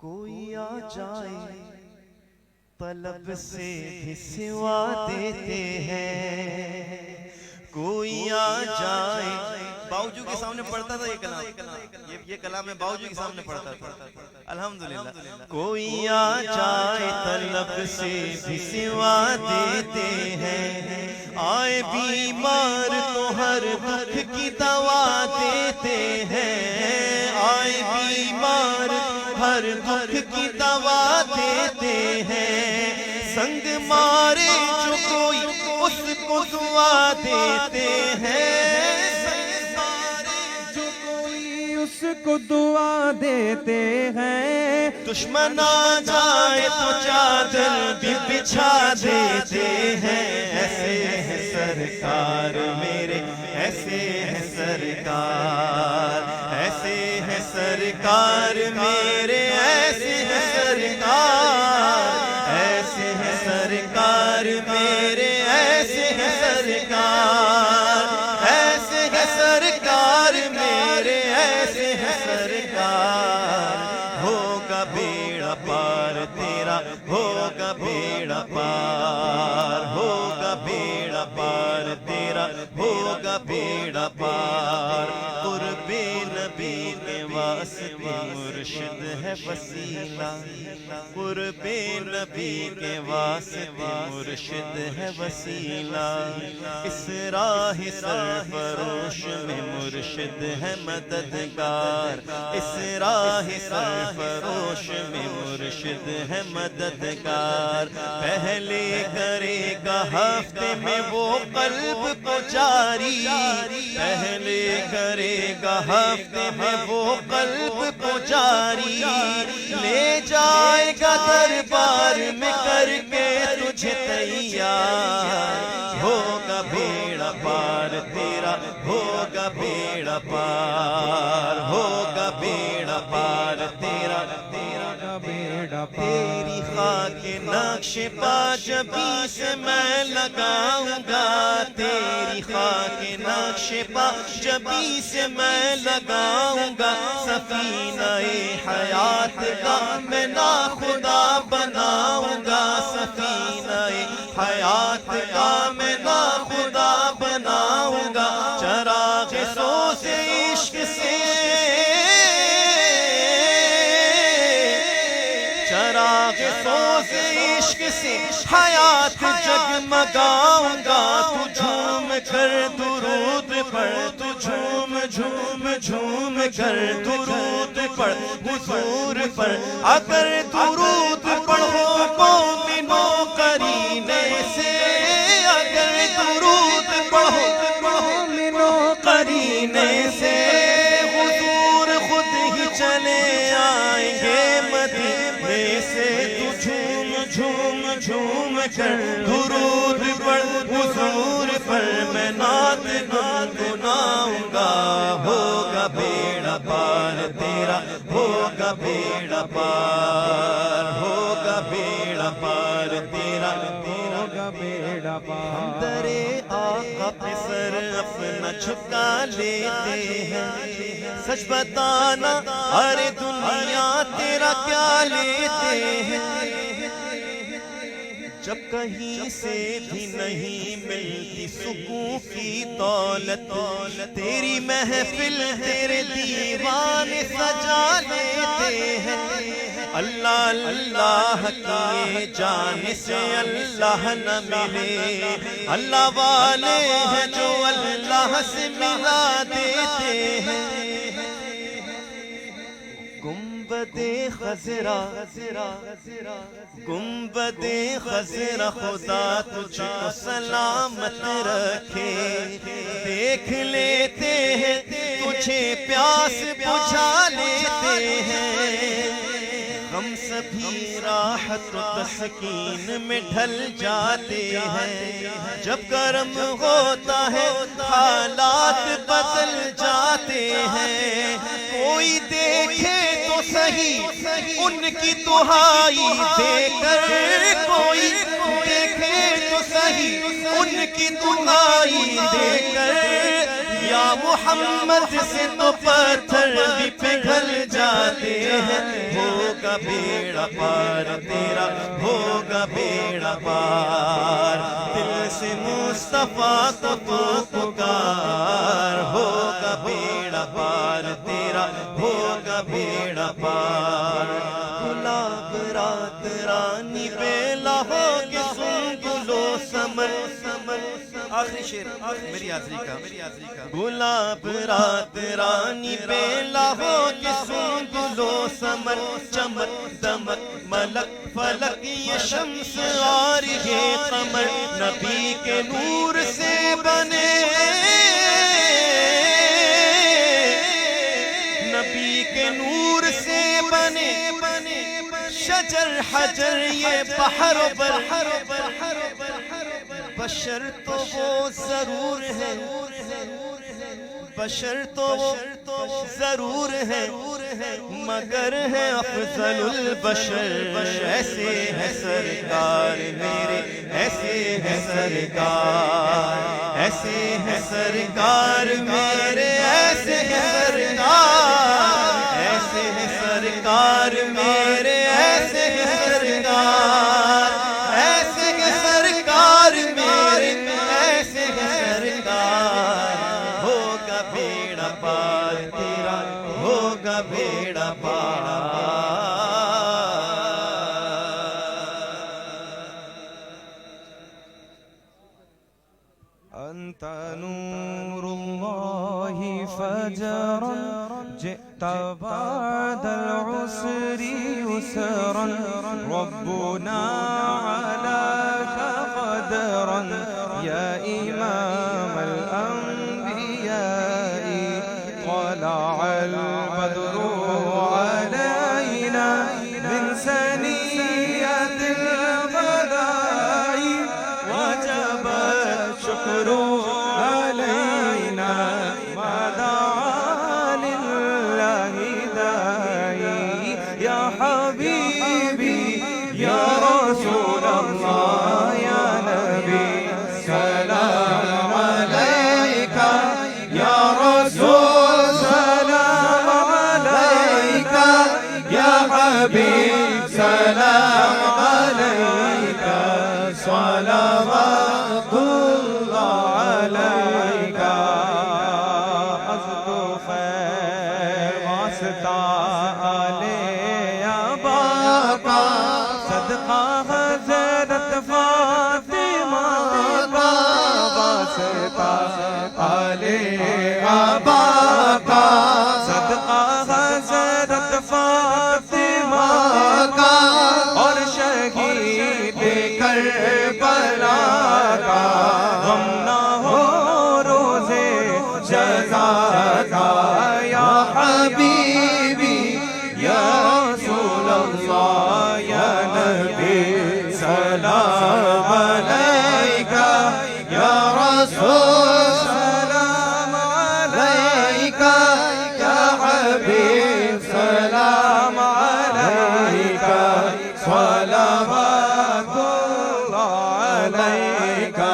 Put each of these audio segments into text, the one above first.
کوئی آ جائے طلب سے بھی سوا دیتے ہیں، کوئی آ جائے. باوجو کے سامنے پڑھتا تھا یہ کلام، یہ کلام میں باوجو کے سامنے پڑھتا تھا. الحمدللہ. کوئی آ جائے طلب سے بھی سوا دیتے ہیں، آئے بیمار تو ہر دکھ کی دوا دیتے ہیں، آئے بیمار ہر دکھ کی دوا دیتے ہیں، سنگ مارے جو کوئی اس کو دعا دیتے ہیں، سنگ مارے جو کوئی اس کو دعا دیتے ہیں، دشمن آ جائے تو چادر بھی بچھا دیتے ہیں. ایسے ہیں سرکار میرے، ایسے ہیں سرکار، ایسے ہیں سرکار میرے، ایسے ہیں سرکار، ایسے ہیں سرکار میرے، ایسے ہیں سرکار، ایسے ہیں سرکار میرے، ایسے ہیں سرکار. ہوگا بیڑا پار تیرا، ہوگا بیڑا پار، ہوگا بیڑا پار تیرا، ہوگا بیڑا پار. قرب نبی کے واسطے مرشد ہے وسیلہ، قرب نبی کے واسطے مرشد ہے وسیلہ، اس راہ سرفروش میں مرشد ہے مددگار، اس راہ سرفروش میں مرشد ہے مددگار. پہلے کرے گا ہفتے میں وہ قلب کو جاری، پہلے کرے گا ہفتے میں وہ قلب کو جاری، لے جائے گا دربار میں کر کے تجھے تیار. ہوگا بیڑا پار تیرا، ہوگا بیڑا پار، ہوگا بیڑا پار تیرا، تیرا بیڑا پار. تیری خاک نقش پا جبیں سے میں لگاؤں گا، تیری خاک نقش پا جبیں سے میں لگاؤں گا، سفینہ حیات کا میں ناخدا بناؤں گا، سفینہ حیات کا میں ناخدا بناؤں گا. چراغ سوز عشق سے، چراغ سوز عشق سے حیات جگمگاؤں گا. تو جھوم کر درود پڑھ، تو جھوم جھوم جھوم کر درود پڑھ حضور پر. اگر درود پڑھو مومنوں قرینے سے، اگر درود پڑھو مومنوں قرینے سے، حضور خود ہی چلے آئیں گے مدینے سے. تو جھوم جھوم جھوم کر درود پڑھ حضور پر، میں نعت گنگناؤں گا. ہوگا بیڑا پار تیرا، ہوگا بیڑا پار، ہوگا بیڑا پار تیرا، ہوگا بیڑا پار. ہم درے آقا پہ سر اپنا جھکا لیتے ہیں، سچ بتانا ارے دنیا تیرا کیا لیتے ہیں. جب کہیں سے بھی نہیں ملتی سکون کی دولت، تیری محفل تیرے دیوانے سجا لیتے ہیں. اللہ اللہ کیے جانے سے اللہ نہ ملے، اللہ والے ہیں جو اللہ سے ملا دیتے ہیں. گنبد خضرا، گنبد خضرا خدا تجھ کو سلامت رکھے. دیکھ لیتے ہیں تجھے پیاس بجھا لیتے ہیں، ہم سبھی راحت و تسکین میں ڈھل جاتے ہیں. جب گرم ہوتا ہے حالات بدل جاتے ہیں. کوئی دیکھے تو صحیح ان کی دہائی دے کر، کوئی دیکھے تو صحیح ان کی دہائی دے کر، یا محمد سے تو پتھر بھی پگھل جاتے ہیں. ہوگا بیڑا پار تیرا ہوگا بیڑا پار دل سے مصطفیٰ کو تو پکار ہوگا بیڑا پار تیرا ہوگا بیڑا پار گلاب رات رانی بیلا ہوگی سنبلو سمر آخری شیر میری آخری کا گلاب رات رانی بیلا ہوگی سنبلو سمر چمک دمک ملک فلک یہ شمس اور یہ قمر نبی کے نور سے بنے نبی کے نور سے بنے شجر حجر یہ بحر و بحر بشر تو وہ ضرور ہے بشر تو وہ ضرور ہے مگر ہے افضل البشر ایسے ہے سرکار میرے ایسے ہے سرکار ایسے ہے سرکار میرے ایسے ہے سرکار ایسے ہے سرکار میرے ایسے ہے سرکار ایسے ہے سرکار میرے ایسے ہے سرکار ہوگا بیڑا پار تیرا ہوگا بیڑا پار أنت نور الله فجرا جئت بعد العسر يسرا ربنا علاك قدرا يا إمام الأنبياء طلع البدر علينا من ثنية الغداء وجب الشكر علينا ما دعا لله داعي يا حبيبي يا رسول الله يا نبي سلام عليك يا رسول سلام عليك يا حبيب سلام عليك صلوات الله عليك حسد خير واسطة آلِ أباقا صدقہ حضرت فاطمہ کا واسطہ آلِ أباقا صدقہ حضرت فاطمہ کا اور شہید کربلا کا غم نہ ہو روزے جزا کا یا حبیبی یا رسول اللہ یا نبی سلام علیکہ یا رسول سلام علیکہ یا حبیب سلام علیکہ صلوات اللہ علیکہ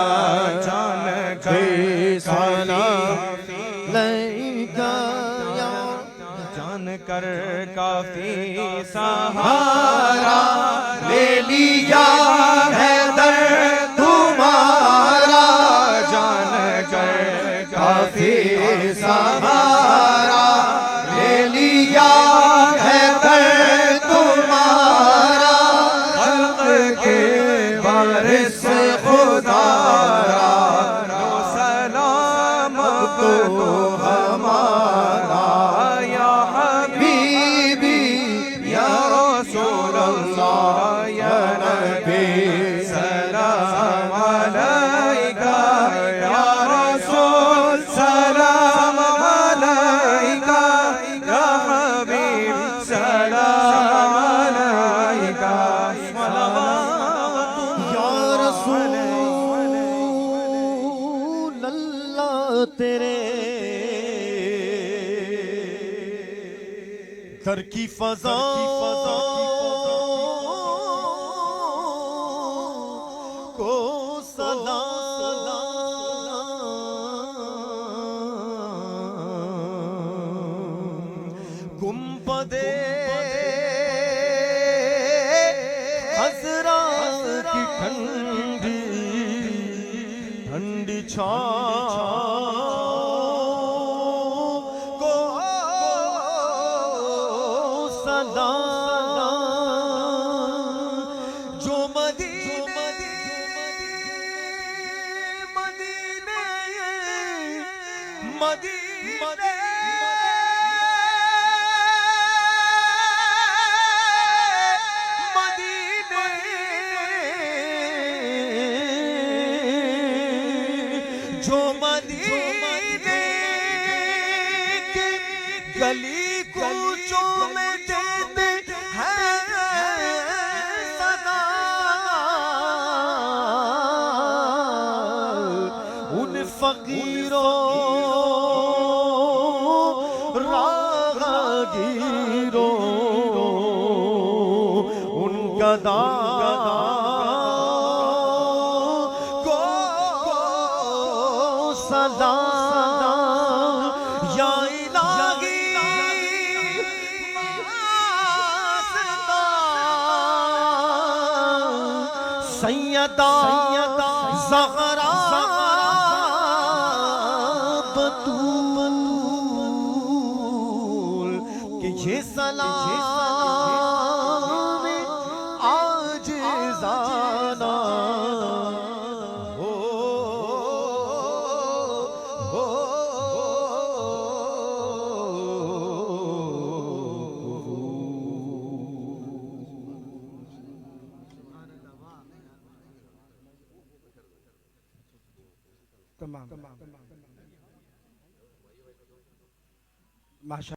جان کی سلام علیکہ جان کر کافی سہارا لے لیا ہے در تمہارا جان کر کافی سہارا لے لیا ہے در تمہارا خلق کے وارث خدا را رو سلام تو ہمارا یا حبیبی یا رسول اللہ یا نبی سلام علیکہ یا رسول سلام علیکہ یا حبیب سلام علیکہ یا رسول اللہ تیرے در کی فضا کو سلام گنبدِ ٹھنڈی ٹھنڈی چھاؤں کو سلام جو مدینے جو مدینے کے گلی کوچوں میں دیتے ہیں صدا ان فقیروں راہگیروں ان گداؤں سلام یا الہی واسطہ سیدہ زہرا بطول کہ یہ سلام عاجزانہ تمام ماشاء